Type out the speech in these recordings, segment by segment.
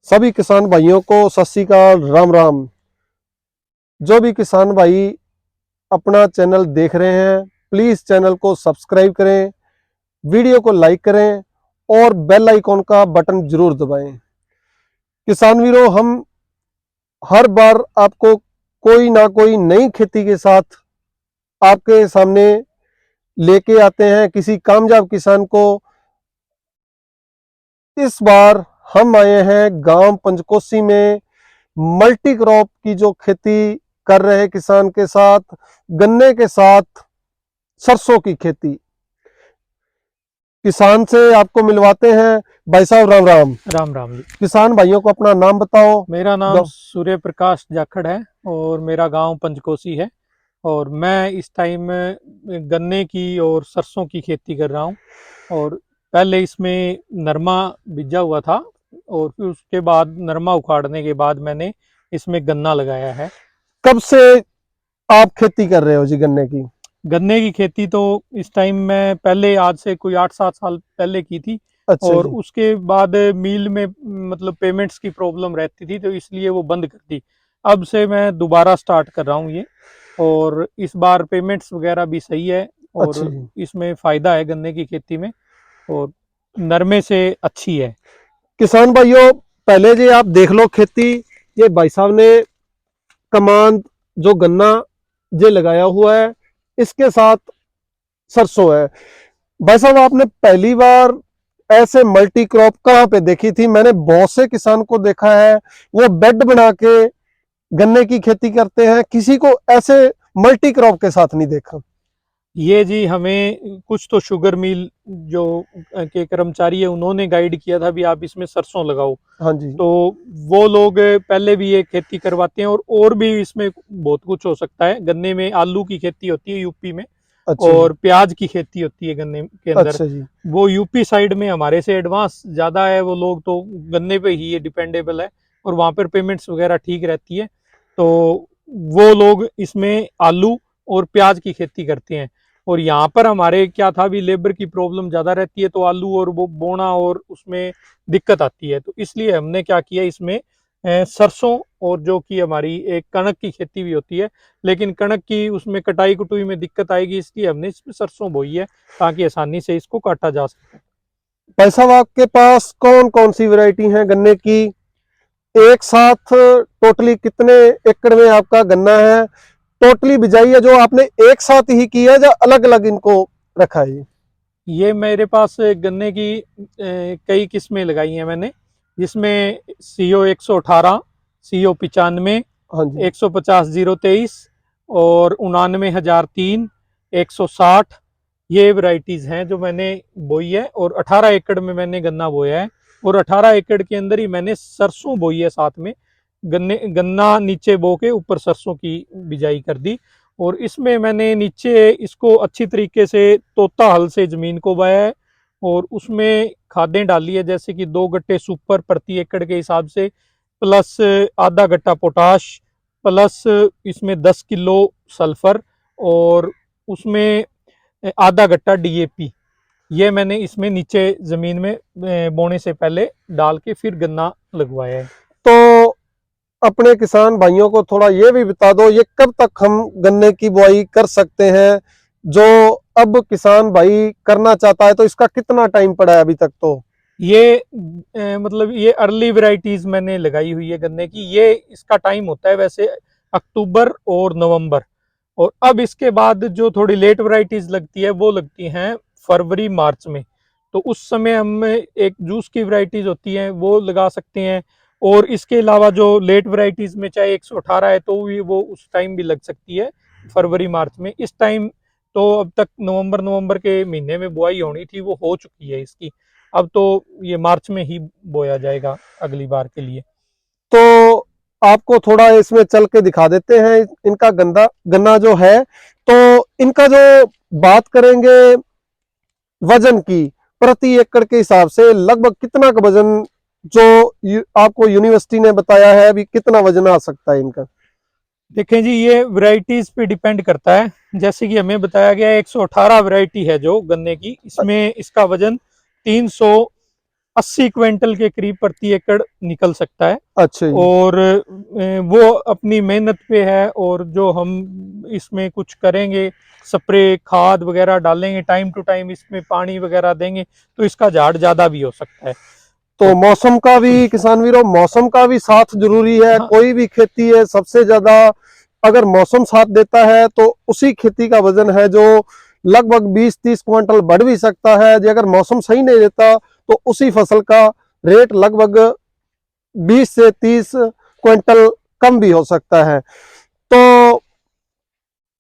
सभी किसान भाइयों को सत श्री अकाल, राम राम। जो भी किसान भाई अपना चैनल देख रहे हैं, प्लीज चैनल को सब्सक्राइब करें, वीडियो को लाइक करें और बेल आइकॉन का बटन जरूर दबाएं। किसान वीरों, हम हर बार आपको कोई ना कोई नई खेती के साथ आपके सामने लेके आते हैं, किसी कामयाब किसान को। इस बार हम आए हैं गांव पंचकोसी में मल्टी क्रॉप की जो खेती कर रहे किसान के साथ, गन्ने के साथ सरसों की खेती। किसान से आपको मिलवाते हैं। भाई साहब, राम राम। राम राम जी। किसान भाइयों को अपना नाम बताओ। मेरा नाम सूर्य प्रकाश जाखड़ है और मेरा गांव पंचकोसी है और मैं इस टाइम गन्ने की और सरसों की खेती कर रहा हूं। और पहले इसमें नरमा बीजा हुआ था और फिर उसके बाद नरमा उखाड़ने के बाद मैंने इसमें गन्ना लगाया है। कब से आप खेती कर रहे हो जी गन्ने की? गन्ने की खेती तो इस टाइम मैं पहले आज से कोई 8-7 साल पहले की थी। अच्छा और जी। उसके बाद मील में मतलब पेमेंट्स की प्रॉब्लम रहती थी तो इसलिए वो बंद कर दी। अब से मैं दोबारा स्टार्ट कर रहा हूँ ये, और इस बार पेमेंट्स वगैरह भी सही है अच्छा और जी। इसमें फ़ायदा है गन्ने की खेती में, और नरमे से अच्छी है। किसान भाइयों, पहले जी आप देख लो खेती। ये भाई साहब ने कमान जो गन्ना ये लगाया हुआ है, इसके साथ सरसों है। भाई साहब, आपने पहली बार ऐसे मल्टी क्रॉप कहाँ पे देखी थी? मैंने बहुत से किसान को देखा है, वो बेड बना के गन्ने की खेती करते हैं, किसी को ऐसे मल्टी क्रॉप के साथ नहीं देखा। ये जी हमें कुछ तो शुगर मिल जो के कर्मचारी है उन्होंने गाइड किया था भी आप इसमें सरसों लगाओ। हाँ जी। तो वो लोग पहले भी ये खेती करवाते हैं, और भी इसमें बहुत कुछ हो सकता है। गन्ने में आलू की खेती होती है यूपी में, अच्छा जी। और प्याज की खेती होती है गन्ने के अंदर। अच्छा जी। वो यूपी साइड में हमारे से एडवांस ज़्यादा है, वो लोग तो गन्ने पे ही ये डिपेंडेबल है और वहाँ पर पेमेंट्स वगैरह ठीक रहती है। तो वो लोग इसमें आलू और प्याज की खेती करते हैं। और यहाँ पर हमारे क्या था भी लेबर की प्रॉब्लम ज़्यादा रहती है, तो आलू और वो बोना और उसमें दिक्कत आती है। तो इसलिए हमने क्या किया इसमें सरसों, और जो कि हमारी एक कणक की खेती भी होती है, लेकिन कणक की उसमें कटाई कुटुई में दिक्कत आएगी, इसलिए हमने इसमें सरसों बोई है ताकि आसानी से इसको काटा जा सके। भाई साहब, आपके पास कौन कौन सी वैरायटी है गन्ने की? एक साथ टोटली कितने एकड़ में आपका गन्ना है? टोटली बिजाई है जो आपने एक साथ ही की है या अलग अलग इनको रखा है? ये मेरे पास गन्ने की कई किस्में लगाई हैं मैंने, जिसमें CO 118, CO 95, हाँ जी। 150-023 और 99,003, 160, ये वैरायटीज हैं जो मैंने बोई है। और 18 एकड़ में मैंने गन्ना बोया है, और 18 एकड़ के अंदर ही मैंने सरसों बोई है साथ में। गन्ना नीचे बो के ऊपर सरसों की बिजाई कर दी। और इसमें मैंने नीचे इसको अच्छी तरीके से तोता हल से जमीन को बाया है, और उसमें खादें डाली है, जैसे कि 2 गट्टे सुपर प्रति एकड़ के हिसाब से, प्लस आधा गट्टा पोटाश, प्लस इसमें 10 किलो सल्फर, और उसमें आधा गट्टा DAP। ये मैंने इसमें नीचे जमीन में बोने से पहले डाल के फिर गन्ना लगवाया है। तो अपने किसान भाइयों को थोड़ा ये भी बता दो, ये कब तक हम गन्ने की बुआई कर सकते हैं? जो अब किसान भाई करना चाहता है तो इसका कितना टाइम पड़ा है अभी तक? तो ये मतलब ये अर्ली वैरायटीज मैंने लगाई हुई है गन्ने की। ये इसका टाइम होता है वैसे अक्टूबर और नवंबर, और अब इसके बाद जो थोड़ी लेट वैरायटीज लगती है वो लगती हैं फरवरी मार्च में। तो उस समय हम एक जूस की वैरायटीज होती हैं वो लगा सकते हैं। और इसके अलावा जो लेट वैरायटीज में चाहे 118 है तो भी वो उस टाइम भी लग सकती है, फरवरी मार्च में। इस टाइम तो अब तक नवंबर के महीने में बुआई होनी थी, वो हो चुकी है इसकी। अब तो ये मार्च में ही बोया जाएगा अगली बार के लिए। तो आपको थोड़ा इसमें चल के दिखा देते हैं इनका गन्ना जो है। तो इनका जो बात करेंगे वजन की, प्रति एकड़ के हिसाब से लगभग कितना का वजन जो आपको यूनिवर्सिटी ने बताया है, अभी कितना वजन आ सकता है इनका? देखें जी, ये वैरायटीज पे डिपेंड करता है। जैसे कि हमें बताया गया है 118 वैरायटी है जो गन्ने की, इसमें इसका वजन 300 80 क्विंटल के करीब प्रति एकड़ निकल सकता है। अच्छा जी। और वो अपनी मेहनत पे है, और जो हम इसमें कुछ करेंगे, स्प्रे खाद वगैरह डालेंगे, टाइम टू टाइम इसमें पानी वगैरह देंगे, तो इसका झाड़ ज्यादा भी हो सकता है। तो मौसम का भी, किसान वीरों, मौसम का भी साथ जरूरी है। हाँ, कोई भी खेती है, सबसे ज्यादा अगर मौसम साथ देता है तो उसी खेती का वजन है जो लगभग 20-30 क्विंटल बढ़ भी सकता है। जो अगर मौसम सही नहीं देता तो उसी फसल का रेट लगभग 20 से 30 क्विंटल कम भी हो सकता है। तो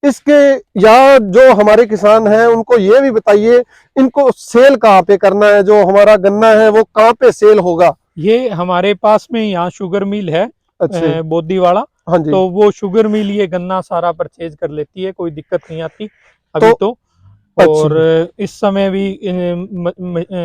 इसके, या जो हमारे किसान हैं उनको ये भी बताइए, इनको सेल कहाँ पे करना है? जो हमारा गन्ना है वो कहाँ पे सेल होगा? ये हमारे पास में यहाँ शुगर मिल है, अच्छे। बोदीवाड़ा। हाँ जी। तो वो शुगर मिल ये गन्ना सारा परचेज कर लेती है, कोई दिक्कत नहीं आती अभी तो तो। अच्छी। और इस समय भी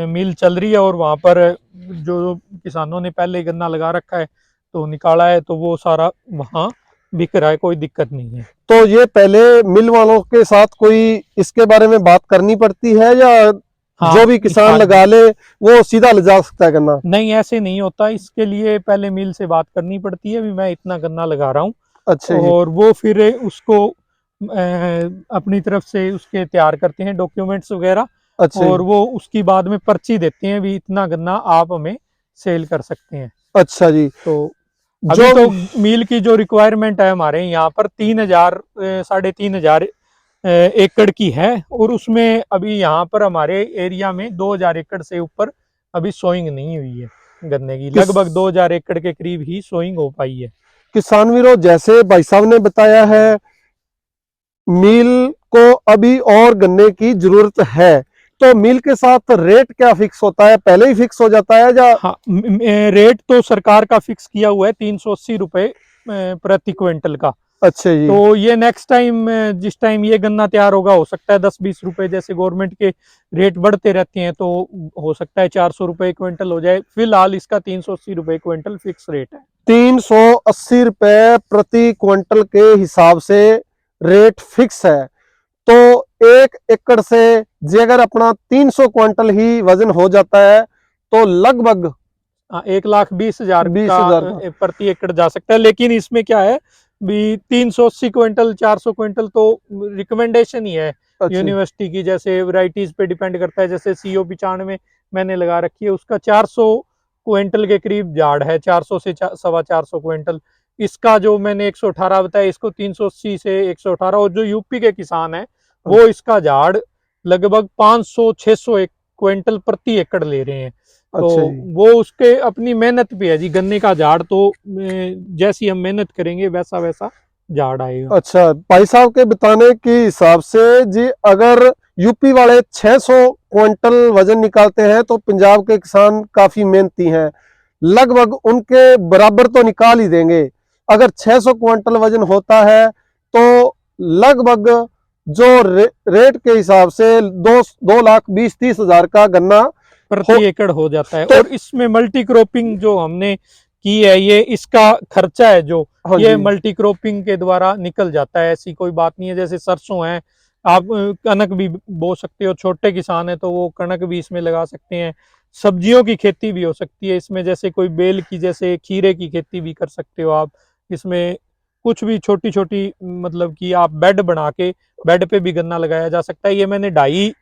मिल चल रही है, और वहाँ पर जो किसानों ने पहले गन्ना लगा रखा है तो निकाला है, तो वो सारा वहाँ बिक रहा है, कोई दिक्कत नहीं है। तो ये पहले मिल वालों के साथ कोई इसके बारे में बात करनी पड़ती है, या हाँ, जो भी किसान हाँ, लगा ले वो सीधा ले जा सकता है गन्ना? नहीं ऐसे नहीं होता, इसके लिए पहले मिल से बात करनी पड़ती है, भी मैं इतना गन्ना लगा रहा हूँ, अच्छे जी। और वो फिर उसको अपनी तरफ से उसके तैयार करते हैं डॉक्यूमेंट्स वगैरह, अच्छे और जी। वो उसकी बाद में पर्ची देते हैं, भी इतना गन्ना आप हमें सेल कर सकते हैं। अच्छा जी। तो जो अभी तो मील की जो रिक्वायरमेंट है हमारे यहाँ पर 3,000 3,500 एकड़ की है, और उसमें अभी यहाँ पर हमारे एरिया में 2,000 एकड़ से ऊपर अभी सोइंग नहीं हुई है गन्ने की। किस लगभग 2,000 एकड़ के करीब ही सोइंग हो पाई है। किसान वीरों, जैसे भाई साहब ने बताया है, मिल को अभी और गन्ने की जरूरत है, तो मिल के साथ रेट क्या फिक्स होता है? पहले ही फिक्स हो जाता है या? हाँ, रेट तो सरकार का फिक्स किया हुआ है 380 रुपए प्रति क्विंटल का। अच्छे जी। तो ये नेक्स्ट टाइम, जिस टाइम ये गन्ना तैयार होगा, हो सकता है 10-20 रुपए, जैसे गवर्नमेंट के रेट बढ़ते रहते हैं, तो हो सकता है 400 रुपए क्विंटल हो जाए। फिलहाल इसका 380 रुपए क्विंटल फिक्स रेट है। 380 रुपए प्रति क्विंटल के हिसाब से रेट फिक्स है। तो 1 एकड़ से जे अगर अपना 300 क्विंटल ही वजन हो जाता है तो लगभग 1,20,000 का 20,000 का। प्रति एकड़ जा सकता है। लेकिन इसमें क्या है, भी 380 क्विंटल 400 क्विंटल तो रिकमेंडेशन ही है अच्छे। यूनिवर्सिटी की, जैसे वैरायटीज पे डिपेंड करता है। जैसे CO 95 मैंने लगा रखी है, उसका 400 क्विंटल के करीब झाड़ है, 400 से 450 क्विंटल। इसका जो मैंने 118 बताया, इसको 380 से 118। और जो यूपी के किसान है वो इसका झाड़ लगभग 500-600 क्विंटल प्रति एकड़ ले रहे हैं। तो अच्छा जी। वो उसके अपनी मेहनत पे है जी। गन्ने का झाड़ तो जैसी हम मेहनत करेंगे वैसा वैसा झाड़ आएगा। अच्छा, भाई साहब के बताने के हिसाब से जी, अगर यूपी वाले 600 क्विंटल वजन निकालते हैं तो पंजाब के किसान काफी मेहनती हैं, लगभग उनके बराबर तो निकाल ही देंगे। अगर 600 क्विंटल वजन होता है तो लगभग जो रेट के हिसाब से 2,20,30,000 का गन्ना हो। प्रति एकड़ हो जाता है। तो और इसमें मल्टी क्रॉपिंग जो हमने की है, ये इसका खर्चा है जो, हाँ ये जी। मल्टी क्रॉपिंग के द्वारा निकल जाता है। ऐसी कोई बात नहीं है। जैसे सरसों है, आप कनक भी बो सकते हो, छोटे किसान है तो वो कनक भी इसमें लगा सकते हैं। सब्जियों की खेती भी हो सकती है इसमें, जैसे कोई बेल की, जैसे खीरे की खेती भी कर सकते हो आप इसमें। कुछ भी छोटी छोटी, मतलब कि आप बेड बना के, बेड पे भी गन्ना लगाया जा सकता है। ये मैंने 2.5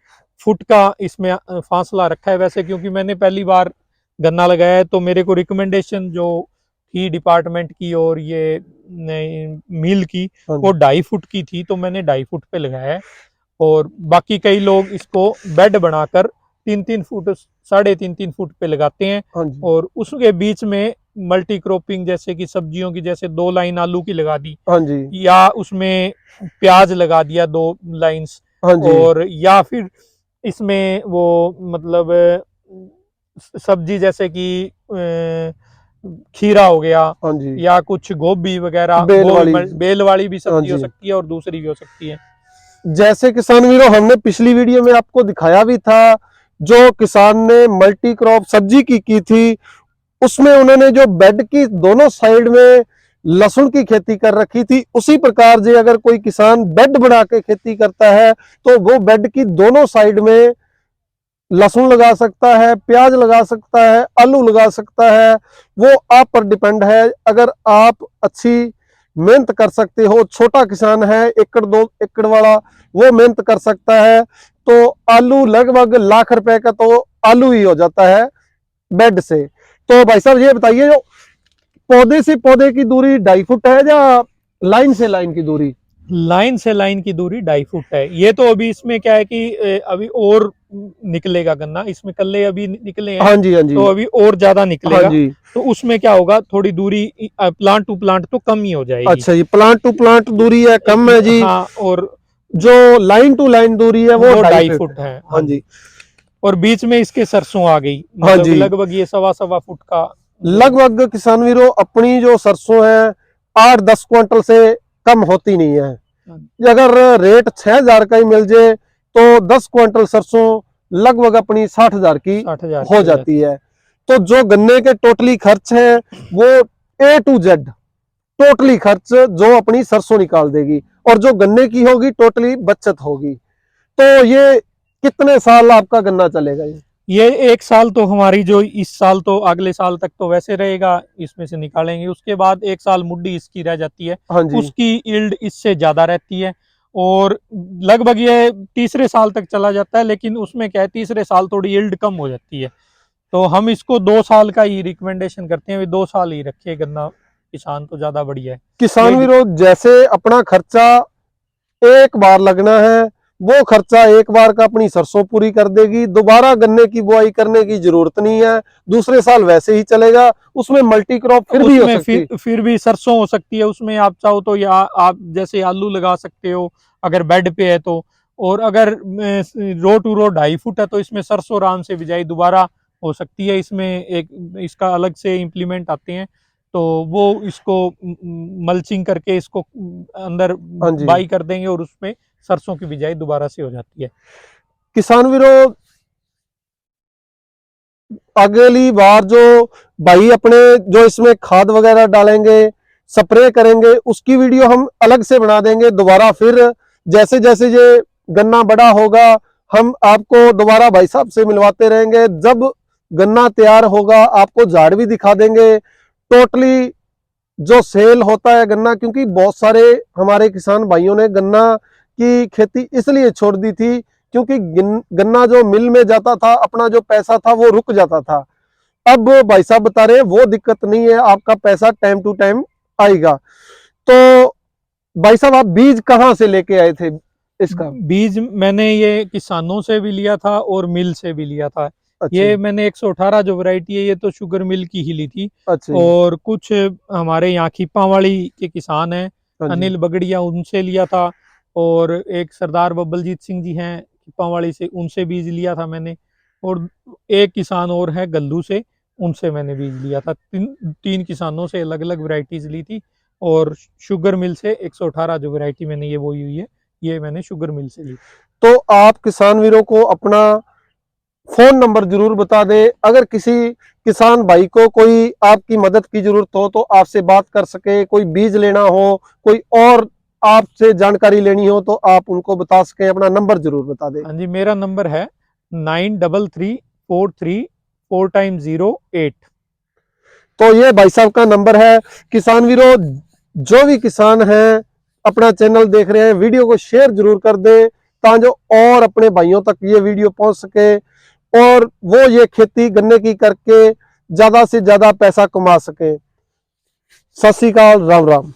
फुट का इसमें फासला रखा है वैसे, क्योंकि मैंने पहली बार गन्ना लगाया है, तो मेरे को रिकमेंडेशन जो थी डिपार्टमेंट की और ये मिल की, हाँ वो जी। 2.5 फुट की थी, तो मैंने 2.5 फुट पे लगाया है। और बाकी कई लोग इसको बेड बनाकर 3-3 फुट, 3.5-3 फुट पे लगाते हैं। हाँ जी। और उसके बीच में मल्टी क्रॉपिंग, जैसे कि सब्जियों की, जैसे 2 लाइन आलू की लगा दी, हाँ जी। या उसमें प्याज लगा दिया 2 लाइन्स। हाँ जी। और या फिर इसमें वो, मतलब सब्जी जैसे कि खीरा हो गया, हाँ जी। या कुछ गोभी वगैरह, बेल वो वाली। बेल वाली भी हाँ सब्जी हो जी। सकती है और दूसरी भी हो सकती है। जैसे किसान वीरों, हमने पिछली वीडियो में आपको दिखाया भी था, जो किसान ने मल्टी क्रॉप सब्जी की थी, उसमें उन्होंने जो बेड की दोनों साइड में लहसुन की खेती कर रखी थी। उसी प्रकार से अगर कोई किसान बेड बना के खेती करता है तो वो बेड की दोनों साइड में लहसुन लगा सकता है, प्याज लगा सकता है, आलू लगा सकता है, वो आप पर डिपेंड है। अगर आप अच्छी मेहनत कर सकते हो, छोटा किसान है 1-2 एकड़ वाला, वो मेहनत कर सकता है, तो आलू लगभग लाख रुपए का तो आलू ही हो जाता है बेड से। तो भाई साहब ये बताइए, जो पौधे से पौधे की दूरी 2.5 फुट है या लाइन से लाइन की दूरी? लाइन से लाइन की दूरी 2.5 फुट है। ये तो अभी इसमें क्या है कि अभी और निकलेगा गन्ना, इसमें कल्ले अभी निकले हैं, हाँ जी, हाँ जी, तो अभी और ज्यादा हाँ निकलेगा। जी। तो उसमें क्या होगा, थोड़ी दूरी प्लांट टू प्लांट तो कम ही हो जाएगी। अच्छा जी, प्लांट टू प्लांट दूरी है कम है जी। हाँ, और जो लाइन टू लाइन दूरी है वो वो 2.5 2.5 फुट फुट है। है। हाँ जी, और बीच में इसके सरसों आ गई, हाँ मतलब जी। लगभग ये 1.25 फुट का लगभग किसान वीरों, अपनी जो सरसों है 8-10 क्विंटल से कम होती नहीं है। अगर रेट 6,000 का ही मिल जाए तो 10 क्विंटल सरसों लगभग अपनी 60,000 की 60,000 हो की जाती है। तो जो गन्ने के टोटली खर्च है वो A to Z टोटली खर्च जो अपनी सरसों निकाल देगी, और जो गन्ने की होगी टोटली बचत होगी। तो ये कितने साल आपका गन्ना चलेगा? ये 1 साल तो हमारी, जो इस साल तो अगले साल तक तो वैसे रहेगा, इसमें से निकालेंगे। उसके बाद 1 साल मुड्डी इसकी रह जाती है, हाँ जी, उसकी यील्ड इससे ज्यादा रहती है। और लगभग ये तीसरे साल तक चला जाता है, लेकिन उसमें क्या है, तीसरे साल थोड़ी यील्ड कम हो जाती है। तो हम इसको 2 साल का ही रिकमेंडेशन करते हैं, वे 2 साल ही रखे गन्ना किसान, तो ज्यादा बढ़िया है। किसान ये वीरों, जैसे अपना खर्चा एक बार लगना है, वो खर्चा एक बार का अपनी सरसों पूरी कर देगी। दोबारा गन्ने की बुआई करने की जरूरत नहीं है, दूसरे साल वैसे ही चलेगा। उसमें मल्टी क्रॉप फिर भी हो उसमें सकती है। फिर भी सरसों हो सकती है उसमें, आप चाहो तो, या आप जैसे आलू लगा सकते हो अगर बेड पे है तो। और अगर रो टू रो 2.5 फुट है तो इसमें सरसों आराम से बिजाई दोबारा हो सकती है। इसमें एक इसका अलग से इम्प्लीमेंट आते हैं, तो वो इसको मल्चिंग करके इसको अंदर हाँ जी, बाई कर देंगे, और उसमें सरसों की बिजाई दोबारा से हो जाती है। किसान वीरों, अगली बार जो भाई अपने जो इसमें खाद वगैरह डालेंगे, स्प्रे करेंगे, उसकी वीडियो हम अलग से बना देंगे दोबारा। फिर जैसे जैसे ये गन्ना बड़ा होगा हम आपको दोबारा भाई साहब से मिलवाते रहेंगे। जब गन्ना तैयार होगा आपको झाड़ भी दिखा देंगे। टोटली जो सेल होता है गन्ना, क्योंकि बहुत सारे हमारे किसान भाइयों ने गन्ना की खेती इसलिए छोड़ दी थी क्योंकि गन्ना जो मिल में जाता था, अपना जो पैसा था वो रुक जाता था। अब भाई साहब बता रहे हैं वो दिक्कत नहीं है, आपका पैसा टाइम टू टाइम आएगा। तो भाई साहब, आप बीज कहाँ से लेके आए थे इसका? बीज मैंने ये किसानों से भी लिया था और मिल से भी लिया था। अच्छा, ये मैंने 118 जो वैरायटी है, ये तो शुगर मिल की ही ली थी। अच्छा जी, और कुछ हमारे यहाँ खीपावाड़ी के किसान हैं, हाँ जी, अनिल बगड़िया, उनसे लिया था। और एक सरदार बब्बलजीत सिंह जी हैं खीपावाड़ी से, उनसे बीज लिया था मैंने। और एक किसान और है गल्लू से, उनसे मैंने बीज लिया था। तीन किसानों से अलग अलग वैरायटीज ली थी। और शुगर मिल से 118 जो वैरायटी मैंने ये बोई हुई है, ये मैंने शुगर मिल से ली। तो आप किसान वीरों को अपना फोन नंबर जरूर बता दें, अगर किसी किसान भाई को कोई आपकी मदद की जरूरत हो तो आपसे बात कर सके, कोई बीज लेना हो, कोई और आपसे जानकारी लेनी हो तो आप उनको बता सकें। अपना नंबर जरूर बता दें। हाँ जी, मेरा नंबर है 933434x08। तो ये भाई साहब का नंबर है। किसान वीरों, जो भी किसान हैं अपना चैनल देख रहे हैं, वीडियो को शेयर जरूर कर दें ताकि और अपने भाइयों तक ये वीडियो पहुंच सके और वो ये खेती गन्ने की करके ज्यादा से ज्यादा पैसा कमा सके। सत श्री अकाल, राम राम।